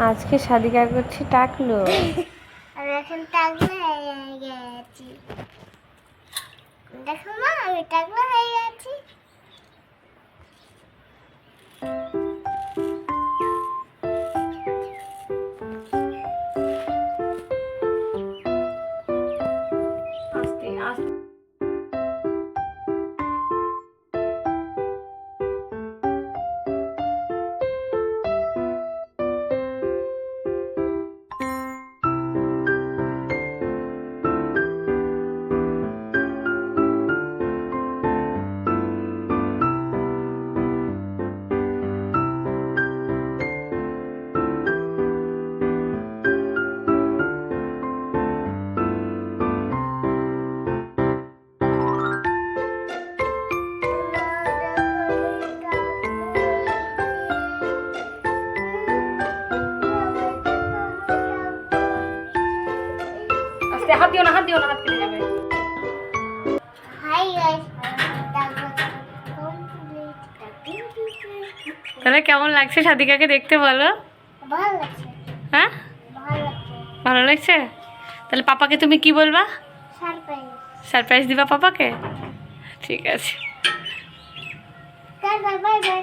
আজকে সাদিকা করছি টাকলো। আমি এখন টাকলা হয়ে গেছি। দেখো মা, আমি টাকলা হয়ে গেছি। আস্তে আস্তে আস্তে, হাত দিও না, হাত দিও না, হাত কেটে যাবে। হাই গাইস, তাহলে কেমন লাগছে সাদিকাকে দেখতে বলো? ভালো লাগছে, হ্যাঁ, ভালো লাগছে। ভালো লাগছে। তাহলে পাপাকে তুমি কি বলবা? সারপ্রাইজ। সারপ্রাইজ দিবা পাপাকে? ঠিক আছে। Bye bye.